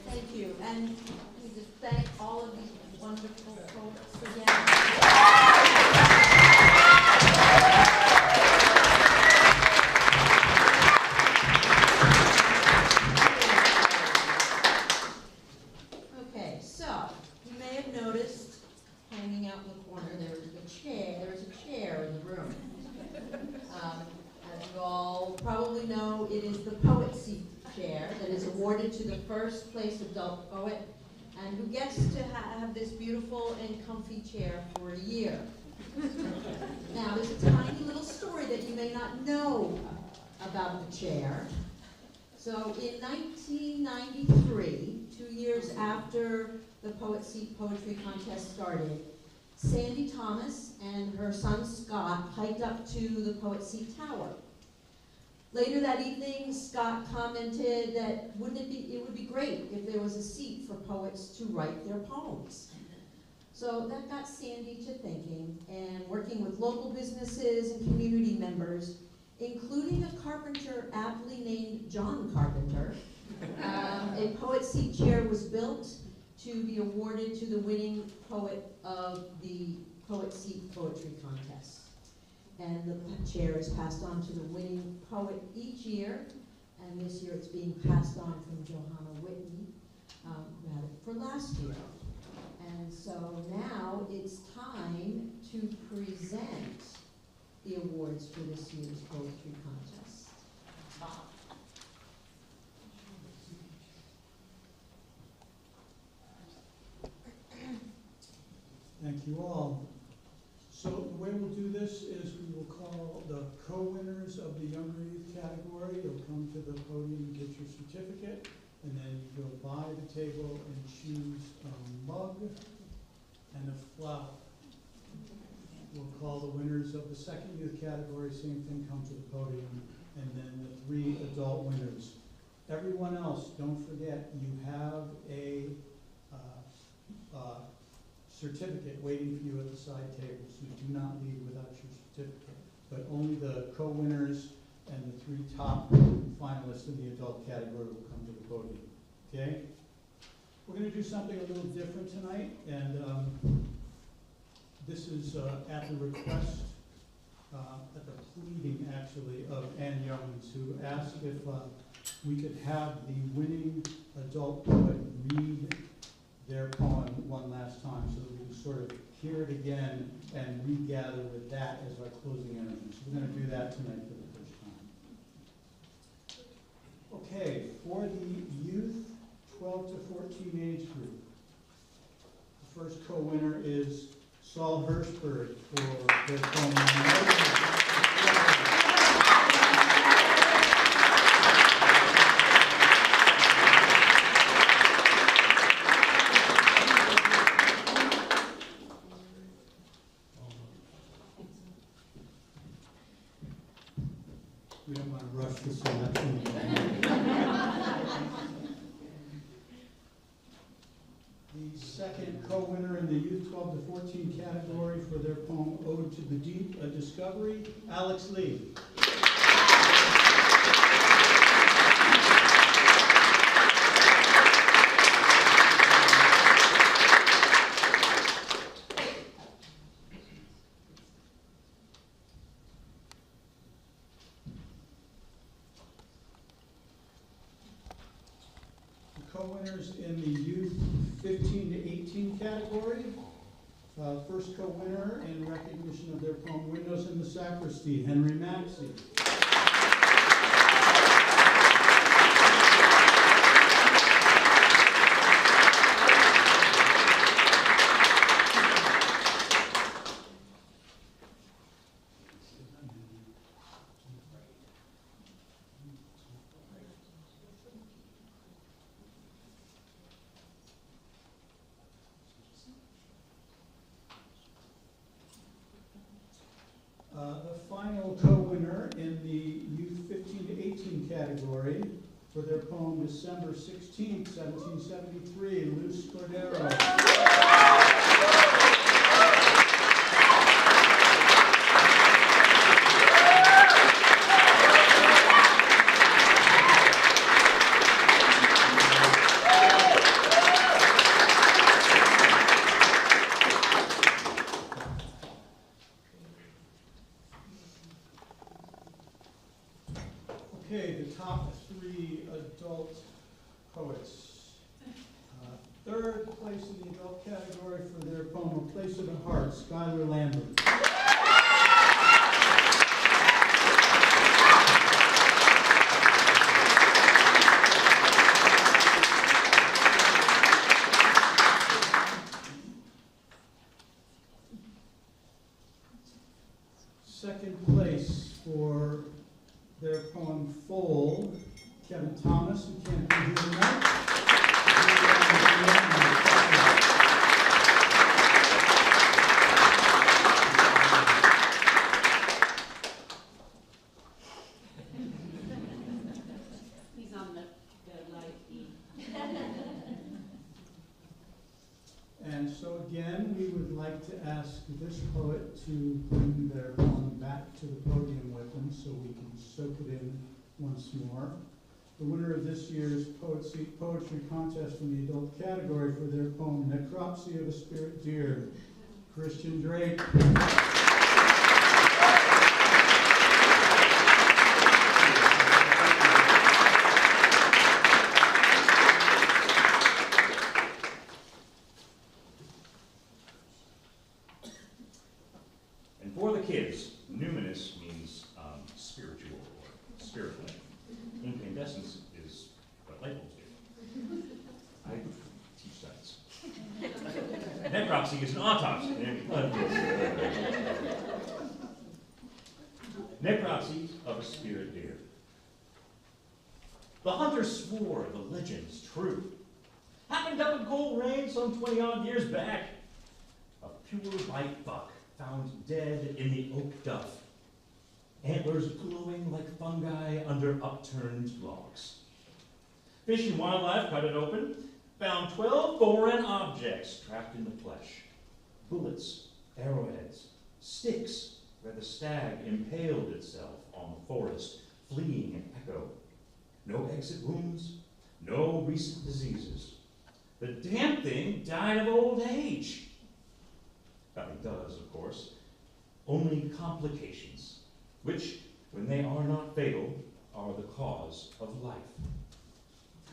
Thank you, and we just thank all of these wonderful folks again. Okay, so you may have noticed hanging out in the corner there is a chair in the room. As you all probably know, it is the Poet Seat chair that is awarded to the first place adult poet and who gets to have this beautiful and comfy chair for a year. Now, there's a tiny little story that you may not know about the chair. So in 1993, 2 years after the Poet Seat Poetry Contest started, Sandy Thomas and her son Scott hiked up to the Poet Seat Tower. Later that evening, Scott commented that it would be great if there was a seat for poets to write their poems. So that got Sandy to thinking, and working with local businesses and community members, including a carpenter aptly named John Carpenter, a Poet Seat chair was built to be awarded to the winning poet of the Poet Seat Poetry Contest. And the chair is passed on to the winning poet each year, and this year it's being passed on from Johanna Whitney, rather for last year. And so now it's time to present the awards for this year's poetry contest. Thank you all. So the way we'll do this is we will call the co-winners of the younger youth category. You'll come to the podium and get your certificate, and then you go by the table and choose a mug and a flower. We'll call the winners of the second youth category, same thing, come to the podium, and then the 3 adult winners. Everyone else, don't forget, you have a certificate waiting for you at the side table, so do not leave without your certificate. But only the co-winners and the 3 top finalists in the adult category will come to the podium, okay? We're gonna do something a little different tonight, and this is at the request, at the pleading actually, of Ann Youngs, who asked if we could have the winning adult poet read their poem one last time so that we can sort of hear it again and regather with that as our closing energy. So we're going to do that tonight for the first time. Okay, for the youth 12 to 14 age group, the first co-winner is Saul Hirschberg for their poem. We don't want to rush the selection. The second co-winner in the Youth 12 to 14 category for their poem Ode to the Deep, A Discovery, Alex Lee. co-winners in the youth 15 to 18 category. First co-winner in recognition of their poem Windows in the Sacristy, Henry Maxey. The final co-winner in the Youth 15 to 18 category for their poem December 16, 1773, Luz Cordero. Okay, the top 3 adult poets. Third place in the adult category for their poem A Place of the Heart, Skylar Lambert. Second place for their poem Foal, Kevin Thomas, who can't be here tonight. He's on the light feed. And so again, we would like to ask this poet to bring their poem back to the podium with them so we can soak it in once more. The winner of this year's poetry contest in the adult category for their poem Necropsy of a Spirit Deer, Christian Drake. And for the kids, numinous means spiritual or spiritual. Incandescence is what light bulbs do. I teach science. Necropsy is an autopsy. Necropsy of a spirit deer. The hunter swore the legend's true. Happened up at Gold Range some 20-odd years back. A pure white buck found dead in the oak duff. Antlers glowing like fungi under upturned logs. Fish and Wildlife cut it open, found 12 foreign objects trapped in the flesh. Bullets, arrowheads, sticks where the stag impaled itself on the forest, fleeing an echo. No exit wounds, no recent diseases. The damn thing died of old age. Nothing does, of course. Only complications, which, when they are not fatal, are the cause of life.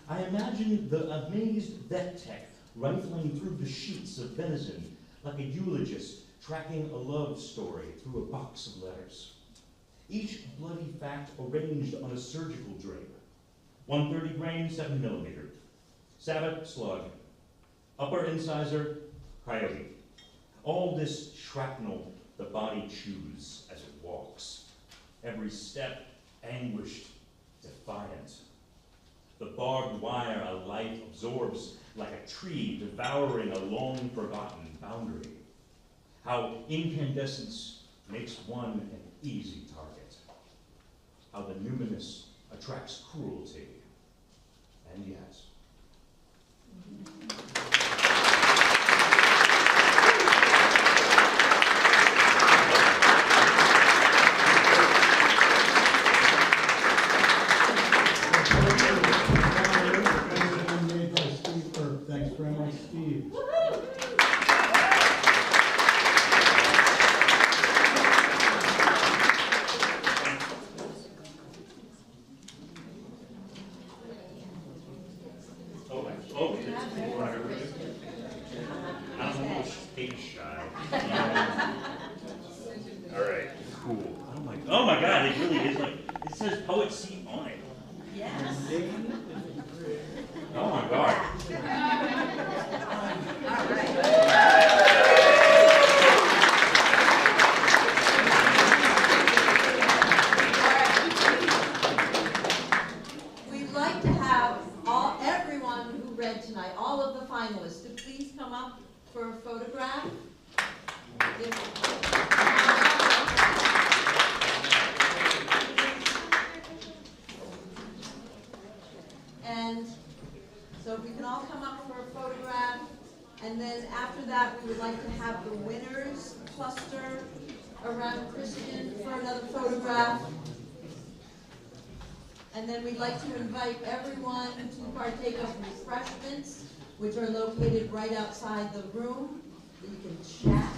I imagine the amazed vet tech rifling through the sheets of venison like a eulogist tracking a love story through a box of letters. Each bloody fact arranged on a surgical drape. 130 grain, 7 millimeter. Sabbath, slug. Upper incisor, coyote. All this shrapnel the body chews as it walks. Every step anguished, defiant. The barbed wire a life absorbs like a tree devouring a long-forgotten boundary. How incandescence makes one an easy target. How the numinous attracts cruelty. And yet. Thanks very much, Steve. Oh, kids, you want to go with you? I'm a little stage shy. All right, cool. Oh my God, it really is like, it says poet seat on it. Yes. Oh my God. All right. We'd like to have everyone who read tonight, all of the finalists, to please come up for a photograph. And so if we can all come up for a photograph, and then after that, we would like to have the winners cluster around Christian for another photograph. And then we'd like to invite everyone to partake of refreshments, which are located right outside the room. You can chat